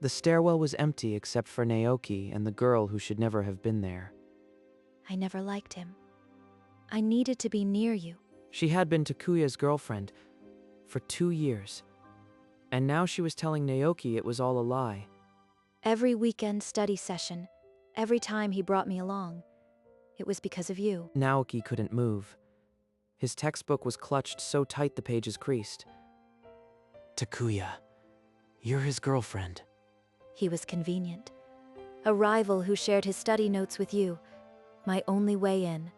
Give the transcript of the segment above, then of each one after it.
The stairwell was empty except for Naoki and the girl who should never have been there. I never liked him. I needed to be near you. She had been Takuya's girlfriend for 2 years, and now she was telling Naoki it was all a lie. Every weekend study session, every time he brought me along, it was because of you. Naoki couldn't move. His textbook was clutched so tight the pages creased. Takuya, you're his girlfriend. He was convenient. A rival who shared his study notes with you. My only way in.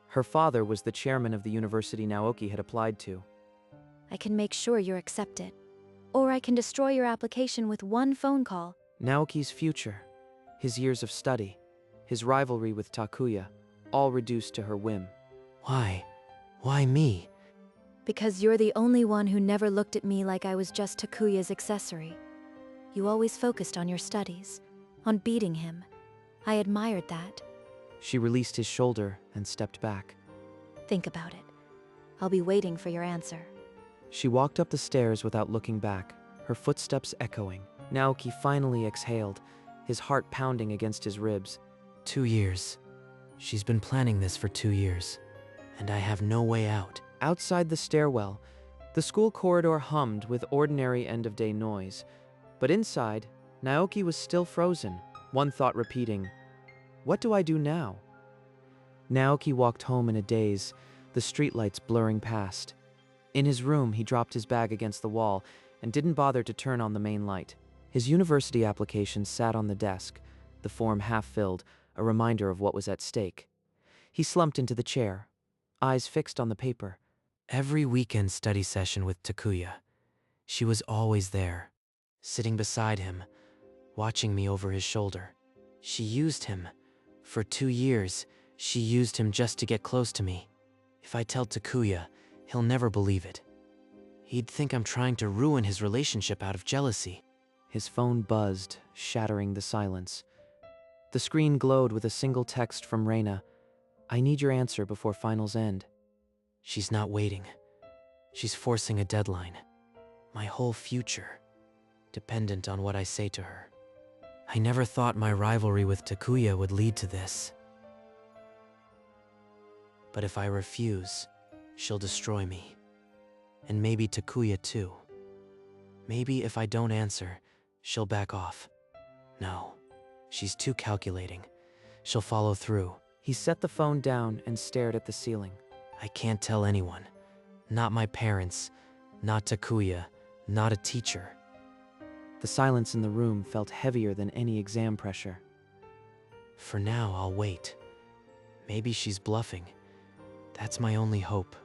Her father was the chairman of the university Naoki had applied to. I can make sure you're accepted. Or I can destroy your application with one phone call. Naoki's future, his years of study, his rivalry with Takuya, all reduced to her whim. Why? Why me? Because you're the only one who never looked at me like I was just Takuya's accessory. You always focused on your studies, on beating him. I admired that. She released his shoulder and stepped back. Think about it. I'll be waiting for your answer. She walked up the stairs without looking back, her footsteps echoing. Naoki finally exhaled, his heart pounding against his ribs. 2 years. She's been planning this for 2 years, and I have no way out. Outside the stairwell, the school corridor hummed with ordinary end-of-day noise. But inside, Naoki was still frozen, one thought repeating, "What do I do now?" Naoki walked home in a daze, the streetlights blurring past. In his room, he dropped his bag against the wall and didn't bother to turn on the main light. His university application sat on the desk, the form half filled, a reminder of what was at stake. He slumped into the chair, eyes fixed on the paper. Every weekend study session with Takuya. She was always there, sitting beside him, watching me over his shoulder. She used him. For 2 years, she used him just to get close to me. If I tell Takuya, he'll never believe it. He'd think I'm trying to ruin his relationship out of jealousy. His phone buzzed, shattering the silence. The screen glowed with a single text from Reina. "I need your answer before finals end." She's not waiting. She's forcing a deadline. My whole future, dependent on what I say to her. I never thought my rivalry with Takuya would lead to this. But if I refuse, she'll destroy me. And maybe Takuya too. Maybe if I don't answer, she'll back off. No, she's too calculating. She'll follow through. He set the phone down and stared at the ceiling. I can't tell anyone. Not my parents, not Takuya, not a teacher. The silence in the room felt heavier than any exam pressure. For now, I'll wait. Maybe she's bluffing. That's my only hope.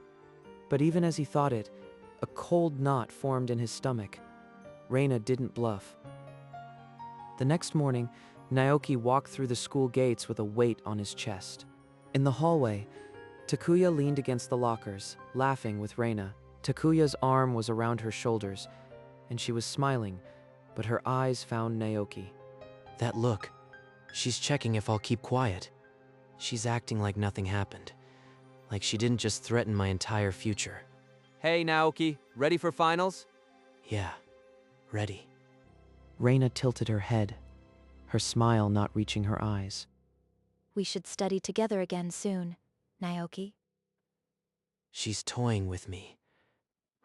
But even as he thought it, a cold knot formed in his stomach. Reina didn't bluff. The next morning, Naoki walked through the school gates with a weight on his chest. In the hallway, Takuya leaned against the lockers, laughing with Reina. Takuya's arm was around her shoulders, and she was smiling, but her eyes found Naoki. That look, she's checking if I'll keep quiet. She's acting like nothing happened, like she didn't just threaten my entire future. Hey, Naoki, ready for finals? Yeah, ready. Reina tilted her head, her smile not reaching her eyes. We should study together again soon, Naoki. She's toying with me,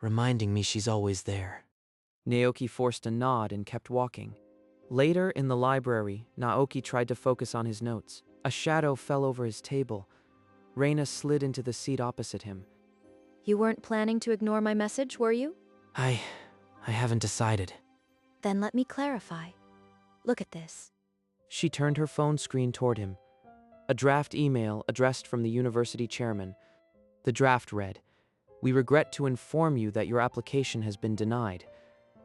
reminding me she's always there. Naoki forced a nod and kept walking. Later in the library, Naoki tried to focus on his notes. A shadow fell over his table. Reina slid into the seat opposite him. You weren't planning to ignore my message, were you? I haven't decided. Then let me clarify. Look at this. She turned her phone screen toward him. A draft email addressed from the university chairman. The draft read, "We regret to inform you that your application has been denied.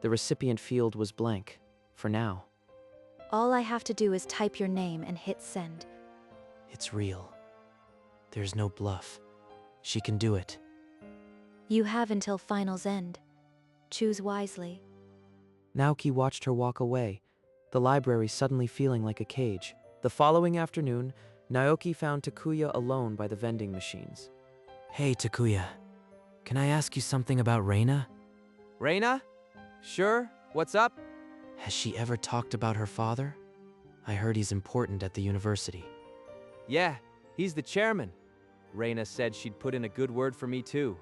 The recipient field was blank, for now." All I have to do is type your name and hit send. It's real. There's no bluff. She can do it. You have until finals end. Choose wisely. Naoki watched her walk away, the library suddenly feeling like a cage. The following afternoon, Naoki found Takuya alone by the vending machines. Hey, Takuya. Can I ask you something about Reina? Reina? Sure, what's up? Has she ever talked about her father? I heard he's important at the university. Yeah, he's the chairman. Reina said she'd put in a good word for me too.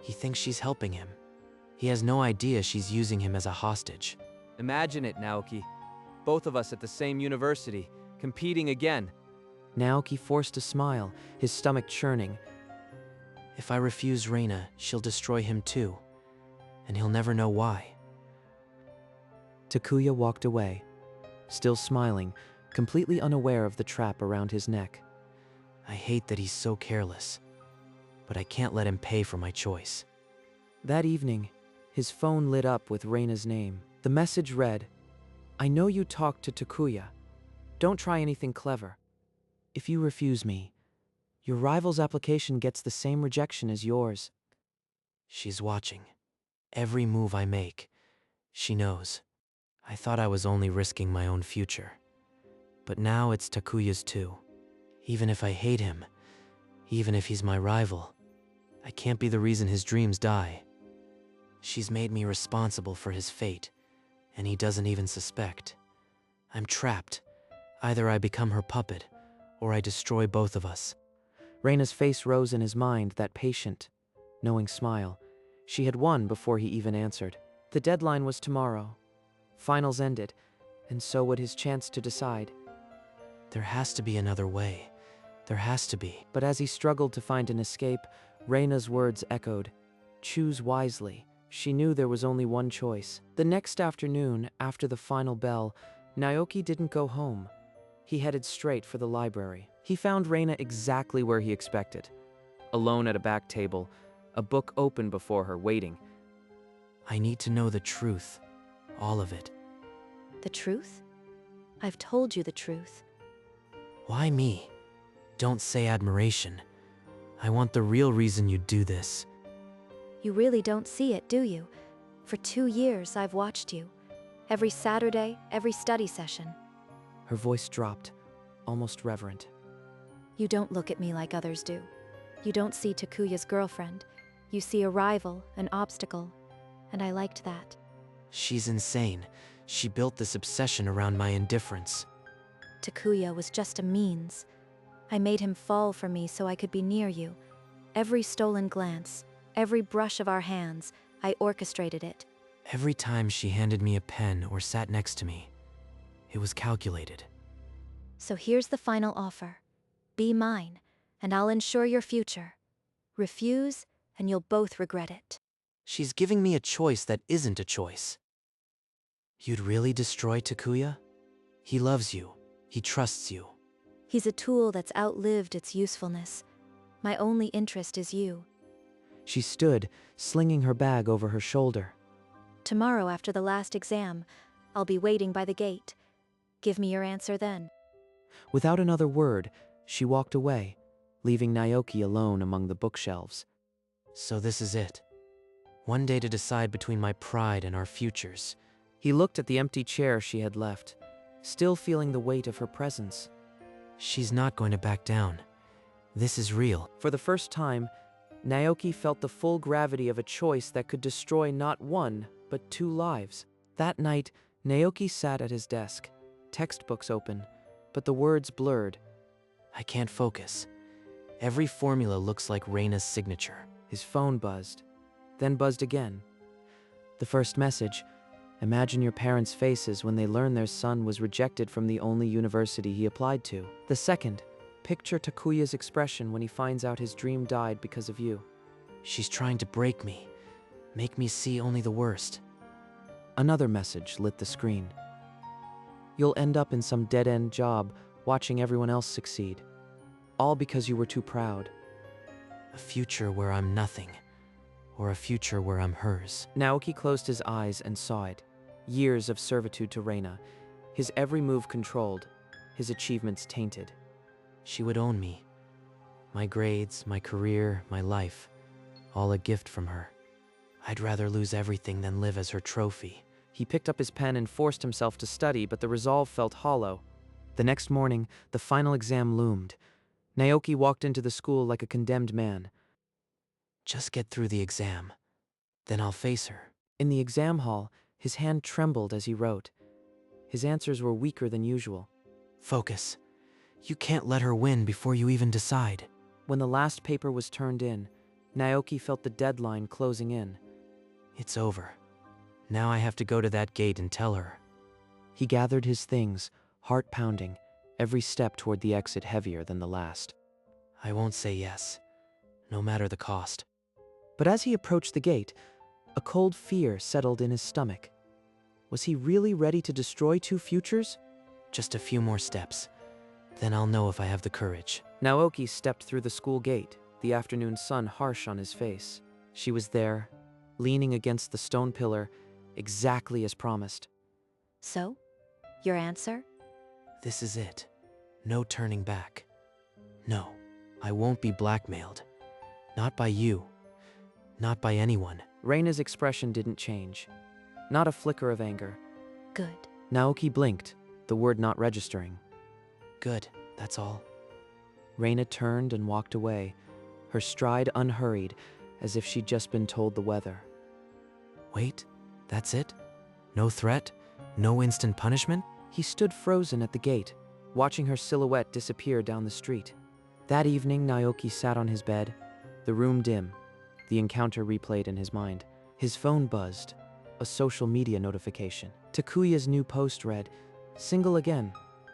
He thinks she's helping him. He has no idea she's using him as a hostage. Imagine it, Naoki. Both of us at the same university, competing again. Naoki forced a smile, his stomach churning. If I refuse Reina, she'll destroy him too. And he'll never know why. Takuya walked away, still smiling, completely unaware of the trap around his neck. I hate that he's so careless, but I can't let him pay for my choice. That evening, his phone lit up with Reina's name. The message read, I know you talked to Takuya. Don't try anything clever. If you refuse me, your rival's application gets the same rejection as yours. She's watching. Every move I make, she knows. I thought I was only risking my own future. But now it's Takuya's too. Even if I hate him, even if he's my rival, I can't be the reason his dreams die. She's made me responsible for his fate, and he doesn't even suspect. I'm trapped. Either I become her puppet, or I destroy both of us. Reina's face rose in his mind, that patient, knowing smile. She had won before he even answered. The deadline was tomorrow. Finals ended, and so would his chance to decide. There has to be another way. There has to be. But as he struggled to find an escape, Reina's words echoed. Choose wisely. She knew there was only one choice. The next afternoon, after the final bell, Naoki didn't go home. He headed straight for the library. He found Reina exactly where he expected. Alone at a back table, a book open before her, waiting. I need to know the truth. All of it. The truth? I've told you the truth. Why me? Don't say admiration. I want the real reason you do this. You really don't see it, do you? For 2 years, I've watched you. Every Saturday, every study session. Her voice dropped, almost reverent. You don't look at me like others do. You don't see Takuya's girlfriend. You see a rival, an obstacle. And I liked that. She's insane. She built this obsession around my indifference. Takuya was just a means. I made him fall for me so I could be near you. Every stolen glance, every brush of our hands, I orchestrated it. Every time she handed me a pen or sat next to me, it was calculated. So here's the final offer. Be mine, and I'll ensure your future. Refuse, and you'll both regret it. She's giving me a choice that isn't a choice. You'd really destroy Takuya? He loves you. He trusts you. He's a tool that's outlived its usefulness. My only interest is you. She stood, slinging her bag over her shoulder. Tomorrow after the last exam, I'll be waiting by the gate. Give me your answer then. Without another word, she walked away, leaving Naoki alone among the bookshelves. So this is it. One day to decide between my pride and our futures. He looked at the empty chair she had left, still feeling the weight of her presence. She's not going to back down. This is real. For the first time, Naoki felt the full gravity of a choice that could destroy not one, but 2 lives. That night, Naoki sat at his desk, textbooks open, but the words blurred. I can't focus. Every formula looks like Reina's signature. His phone buzzed, then buzzed again. The first message, imagine your parents' faces when they learn their son was rejected from the only university he applied to. The second, picture Takuya's expression when he finds out his dream died because of you. She's trying to break me, make me see only the worst. Another message lit the screen. You'll end up in some dead-end job watching everyone else succeed. All because you were too proud. A future where I'm nothing, or a future where I'm hers. Naoki closed his eyes and saw it. Years of servitude to Reina, his every move controlled, his achievements tainted. She would own me. My grades, my career, my life, all a gift from her. I'd rather lose everything than live as her trophy. He picked up his pen and forced himself to study, but the resolve felt hollow. The next morning, the final exam loomed. Naoki walked into the school like a condemned man. Just get through the exam. Then I'll face her. In the exam hall, His hand trembled as he wrote. His answers were weaker than usual. Focus. You can't let her win before you even decide. When the last paper was turned in, Naoki felt the deadline closing in. It's over. Now I have to go to that gate and tell her. He gathered his things, heart pounding, every step toward the exit heavier than the last. I won't say yes, no matter the cost. But as he approached the gate, a cold fear settled in his stomach. Was he really ready to destroy two futures? Just a few more steps. Then I'll know if I have the courage. Naoki stepped through the school gate, the afternoon sun harsh on his face. She was there, leaning against the stone pillar, exactly as promised. So, your answer? This is it. No turning back. No, I won't be blackmailed. Not by you. Not by anyone. Reina's expression didn't change. Not a flicker of anger. Good. Naoki blinked, the word not registering. Good, that's all. Reina turned and walked away, her stride unhurried, as if she'd just been told the weather. Wait, that's it? No threat? No instant punishment? He stood frozen at the gate, watching her silhouette disappear down the street. That evening, Naoki sat on his bed, the room dim, the encounter replayed in his mind. His phone buzzed, a social media notification. Takuya's new post read, "Single again.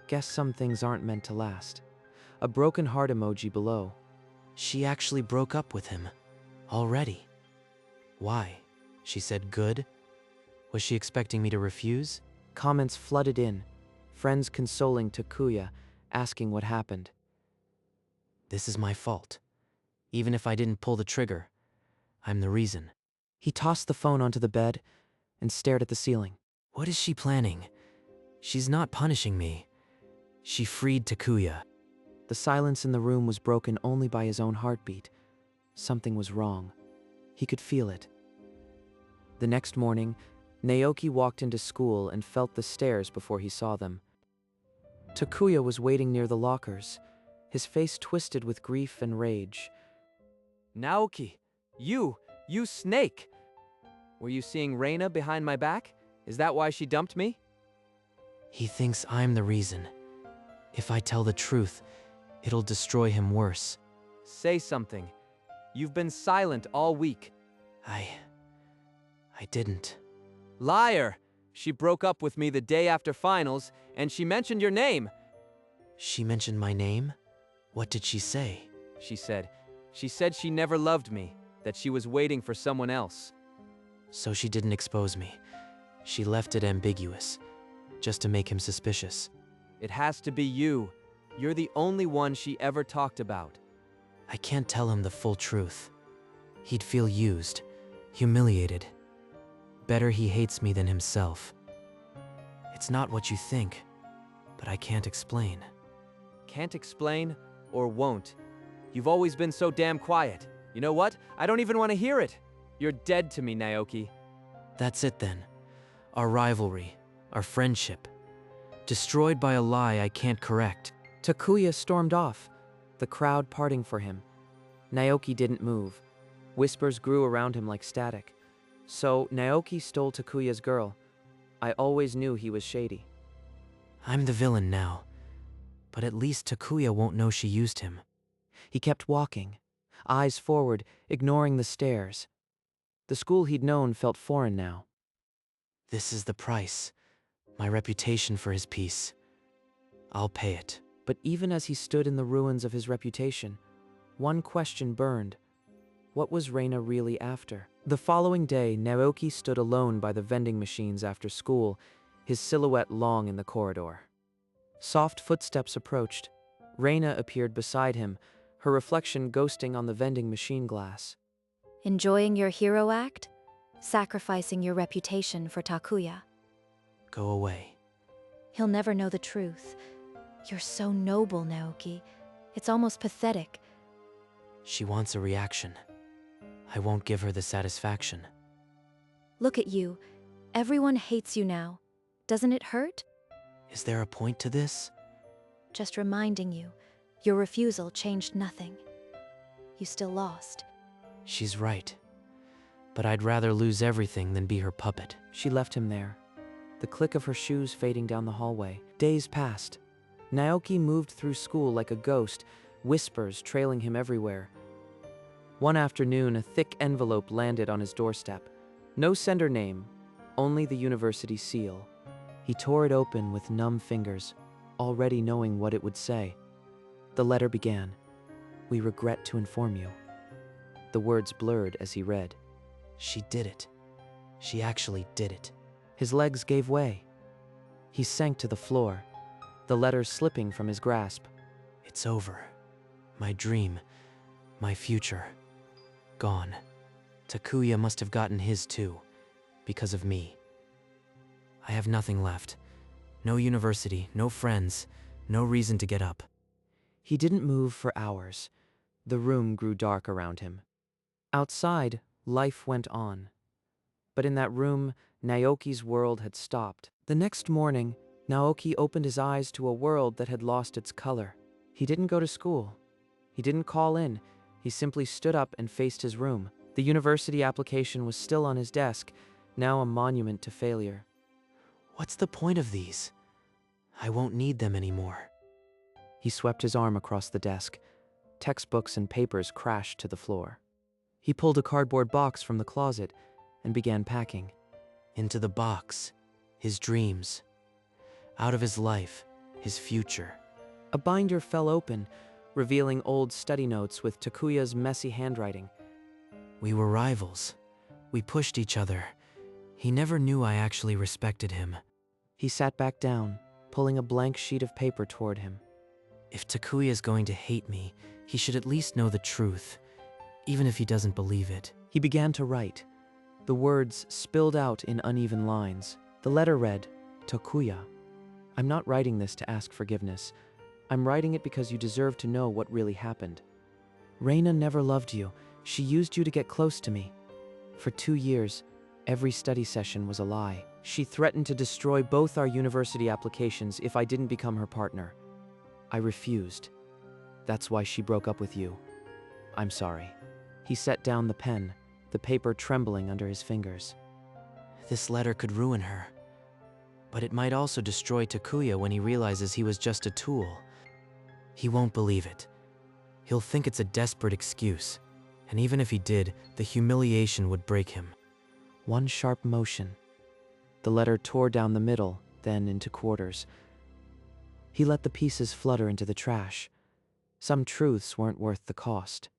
Guess some things aren't meant to last." A broken heart emoji below. She actually broke up with him. Already. Why? She said good? Was she expecting me to refuse? Comments flooded in, friends consoling Takuya, asking what happened. This is my fault. Even if I didn't pull the trigger, I'm the reason. He tossed the phone onto the bed and stared at the ceiling. What is she planning? She's not punishing me. She freed Takuya. The silence in the room was broken only by his own heartbeat. Something was wrong. He could feel it. The next morning, Naoki walked into school and felt the stares before he saw them. Takuya was waiting near the lockers, his face twisted with grief and rage. Naoki, you snake! Were you seeing Reina behind my back? Is that why she dumped me? He thinks I'm the reason. If I tell the truth, it'll destroy him worse. Say something. You've been silent all week. I didn't. Liar! She broke up with me the day after finals, and she mentioned your name. She mentioned my name? What did she say? She said she never loved me, that she was waiting for someone else. So she didn't expose me. She left it ambiguous, just to make him suspicious. It has to be you. You're the only one she ever talked about. I can't tell him the full truth. He'd feel used, humiliated. Better he hates me than himself. It's not what you think, but I can't explain. Can't explain or won't. You've always been so damn quiet. You know what? I don't even want to hear it. You're dead to me, Naoki. That's it then. Our rivalry, our friendship. Destroyed by a lie I can't correct. Takuya stormed off, the crowd parting for him. Naoki didn't move. Whispers grew around him like static. So Naoki stole Takuya's girl. I always knew he was shady. I'm the villain now, but at least Takuya won't know she used him. He kept walking, eyes forward, ignoring the stares. The school he'd known felt foreign now. This is the price. My reputation for his peace. I'll pay it. But even as he stood in the ruins of his reputation, one question burned. What was Reina really after? The following day, Naoki stood alone by the vending machines after school, his silhouette long in the corridor. Soft footsteps approached. Reina appeared beside him, her reflection ghosting on the vending machine glass. Enjoying your hero act? Sacrificing your reputation for Takuya. Go away. He'll never know the truth. You're so noble, Naoki. It's almost pathetic. She wants a reaction. I won't give her the satisfaction. Look at you. Everyone hates you now. Doesn't it hurt? Is there a point to this? Just reminding you, your refusal changed nothing. You still lost. She's right. but I'd rather lose everything than be her puppet. She left him there, the click of her shoes fading down the hallway. Days passed. Naoki moved through school like a ghost, whispers trailing him everywhere. One afternoon, a thick envelope landed on his doorstep. No sender name, only the university seal. He tore it open with numb fingers, already knowing what it would say. The letter began, "We regret to inform you." The words blurred as he read. She did it. She actually did it. His legs gave way. He sank to the floor, the letter slipping from his grasp. It's over. My dream, my future, gone. Takuya must have gotten his too, because of me. I have nothing left. No university, no friends, no reason to get up. He didn't move for hours. The room grew dark around him. Outside, life went on. But in that room, Naoki's world had stopped. The next morning, Naoki opened his eyes to a world that had lost its color. He didn't go to school. He didn't call in. He simply stood up and faced his room. The university application was still on his desk, now a monument to failure. What's the point of these? I won't need them anymore. He swept his arm across the desk. Textbooks and papers crashed to the floor. He pulled a cardboard box from the closet and began packing. Into the box, his dreams. Out of his life, his future. A binder fell open, revealing old study notes with Takuya's messy handwriting. We were rivals. We pushed each other. He never knew I actually respected him. He sat back down, pulling a blank sheet of paper toward him. If Takuya's going to hate me, he should at least know the truth, even if he doesn't believe it. He began to write. The words spilled out in uneven lines. The letter read, "Takuya, I'm not writing this to ask forgiveness. I'm writing it because you deserve to know what really happened. Reina never loved you. She used you to get close to me. For 2 years, every study session was a lie. She threatened to destroy both our university applications if I didn't become her partner. I refused. That's why she broke up with you. I'm sorry." He set down the pen, the paper trembling under his fingers. This letter could ruin her. But it might also destroy Takuya when he realizes he was just a tool. He won't believe it. He'll think it's a desperate excuse. And even if he did, the humiliation would break him. One sharp motion. The letter tore down the middle, then into quarters. He let the pieces flutter into the trash. Some truths weren't worth the cost.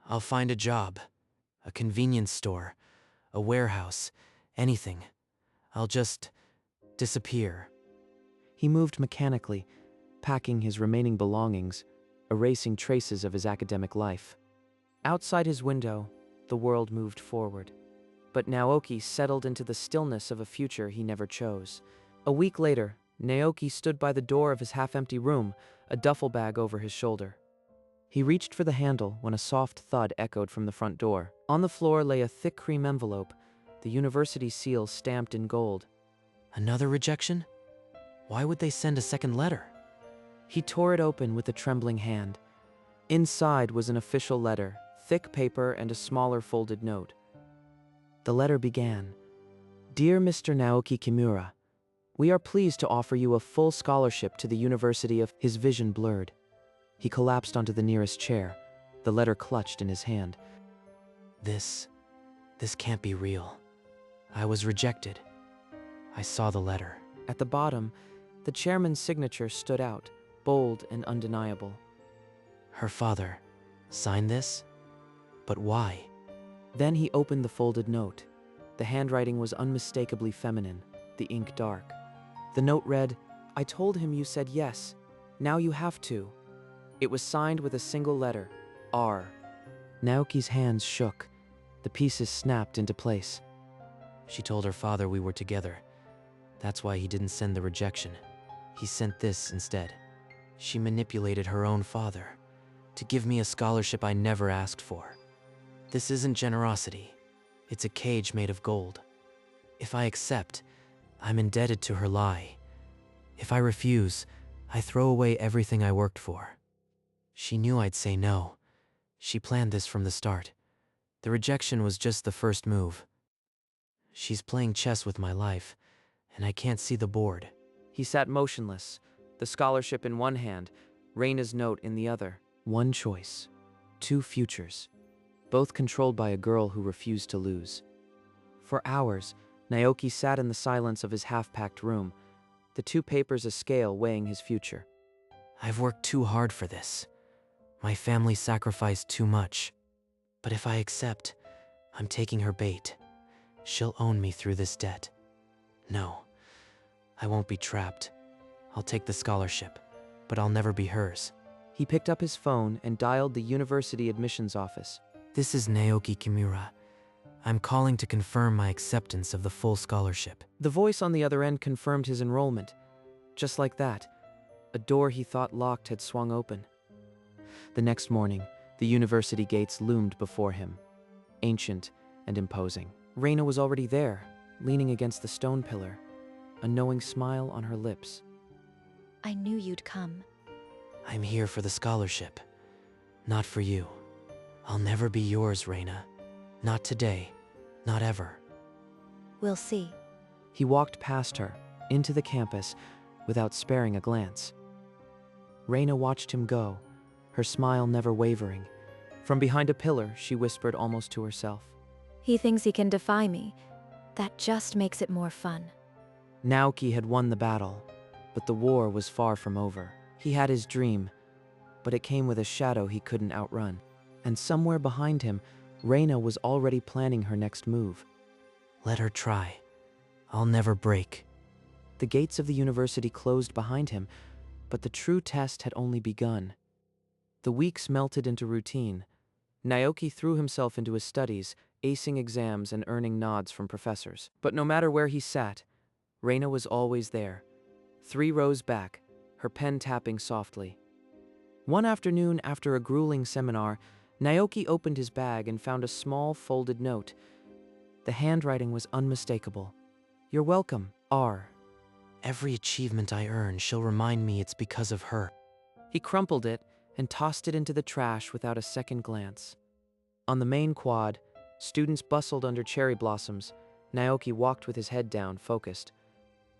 I'll find a job. A convenience store. A warehouse. Anything. I'll just disappear. He moved mechanically, packing his remaining belongings, erasing traces of his academic life. Outside his window, the world moved forward. But Naoki settled into the stillness of a future he never chose. A week later, Naoki stood by the door of his half-empty room, a duffel bag over his shoulder. He reached for the handle when a soft thud echoed from the front door. On the floor lay a thick cream envelope, the university seal stamped in gold. Another rejection? Why would they send a second letter? He tore it open with a trembling hand. Inside was an official letter, thick paper and a smaller folded note. The letter began, "Dear Mr. Naoki Kimura, we are pleased to offer you a full scholarship to the University of..." His vision blurred. He collapsed onto the nearest chair, the letter clutched in his hand. This can't be real. I was rejected. I saw the letter. At the bottom, the chairman's signature stood out, bold and undeniable. Her father signed this? But why? Then he opened the folded note. The handwriting was unmistakably feminine, the ink dark. The note read, "I told him you said yes. Now you have to." It was signed with a single letter, R. Naoki's hands shook. The pieces snapped into place. She told her father we were together. That's why he didn't send the rejection. He sent this instead. She manipulated her own father to give me a scholarship I never asked for. This isn't generosity. It's a cage made of gold. If I accept, I'm indebted to her lie. If I refuse, I throw away everything I worked for. She knew I'd say no. She planned this from the start. The rejection was just the first move. She's playing chess with my life, and I can't see the board. He sat motionless, the scholarship in one hand, Reina's note in the other. One choice, two futures, both controlled by a girl who refused to lose. For hours, Naoki sat in the silence of his half-packed room, the two papers a scale weighing his future. I've worked too hard for this. My family sacrificed too much. But if I accept, I'm taking her bait. She'll own me through this debt. No, I won't be trapped. I'll take the scholarship, but I'll never be hers. He picked up his phone and dialed the university admissions office. This is Naoki Kimura. I'm calling to confirm my acceptance of the full scholarship. The voice on the other end confirmed his enrollment. Just like that, a door he thought locked had swung open. The next morning, the university gates loomed before him, ancient and imposing. Reina was already there, leaning against the stone pillar, a knowing smile on her lips. I knew you'd come. I'm here for the scholarship, not for you. I'll never be yours, Reina. Not today, not ever. We'll see. He walked past her, into the campus, without sparing a glance. Reina watched him go, her smile never wavering. From behind a pillar, she whispered almost to herself. He thinks he can defy me. That just makes it more fun. Naoki had won the battle, but the war was far from over. He had his dream, but it came with a shadow he couldn't outrun. And somewhere behind him, Reina was already planning her next move. Let her try. I'll never break. The gates of the university closed behind him, but the true test had only begun. The weeks melted into routine. Naoki threw himself into his studies, acing exams and earning nods from professors. But no matter where he sat, Reina was always there, 3 rows back, her pen tapping softly. One afternoon, after a grueling seminar, Naoki opened his bag and found a small folded note. The handwriting was unmistakable. You're welcome, R. Every achievement I earn, she'll remind me it's because of her. He crumpled it and tossed it into the trash without a second glance. On the main quad, students bustled under cherry blossoms. Naoki walked with his head down, focused.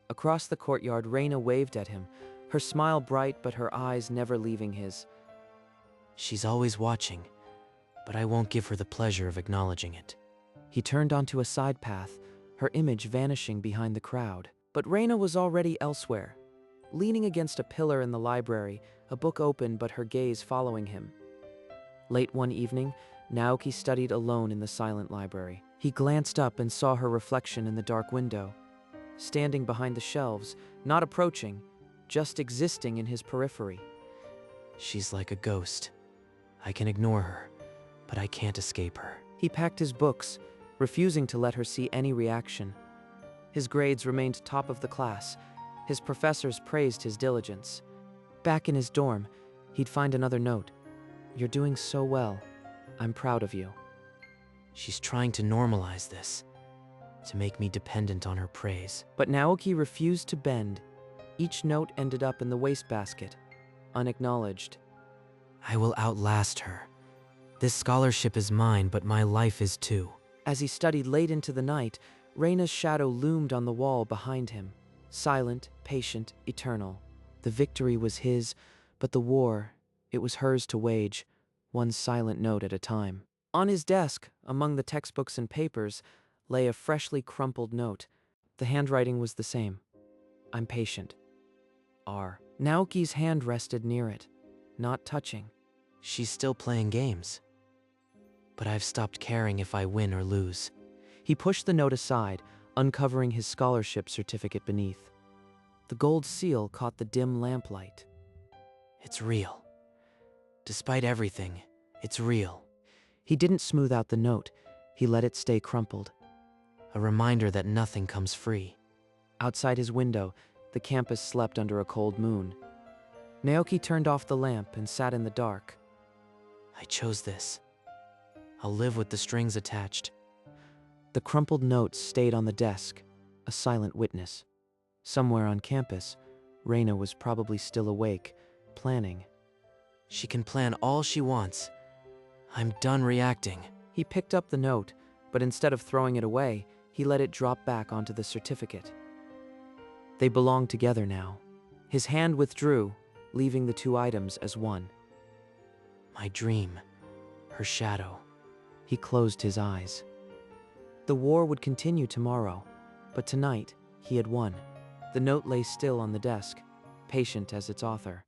Across the courtyard, Reina waved at him, her smile bright but her eyes never leaving his. She's always watching, but I won't give her the pleasure of acknowledging it. He turned onto a side path, her image vanishing behind the crowd. But Reina was already elsewhere, leaning against a pillar in the library, a book open but her gaze following him. Late one evening, Naoki studied alone in the silent library. He glanced up and saw her reflection in the dark window, standing behind the shelves, not approaching, just existing in his periphery. She's like a ghost. I can ignore her, but I can't escape her. He packed his books, refusing to let her see any reaction. His grades remained top of the class. His professors praised his diligence. Back in his dorm, he'd find another note. You're doing so well. I'm proud of you. She's trying to normalize this, to make me dependent on her praise. But Naoki refused to bend. Each note ended up in the wastebasket, unacknowledged. I will outlast her. This scholarship is mine, but my life is too. As he studied late into the night, Reina's shadow loomed on the wall behind him, silent, patient, eternal. The victory was his, but the war, it was hers to wage, one silent note at a time. On his desk, among the textbooks and papers, lay a freshly crumpled note. The handwriting was the same. I'm patient. R. Naoki's hand rested near it, not touching. She's still playing games. But I've stopped caring if I win or lose. He pushed the note aside, uncovering his scholarship certificate beneath. The gold seal caught the dim lamplight. It's real. Despite everything, it's real. He didn't smooth out the note. He let it stay crumpled. A reminder that nothing comes free. Outside his window, the campus slept under a cold moon. Naoki turned off the lamp and sat in the dark. I chose this. I'll live with the strings attached. The crumpled note stayed on the desk, a silent witness. Somewhere on campus, Reina was probably still awake, planning. She can plan all she wants. I'm done reacting. He picked up the note, but instead of throwing it away, he let it drop back onto the certificate. They belonged together now. His hand withdrew, leaving the two items as one. My dream. Her shadow. He closed his eyes. The war would continue tomorrow, but tonight he had won. The note lay still on the desk, patient as its author.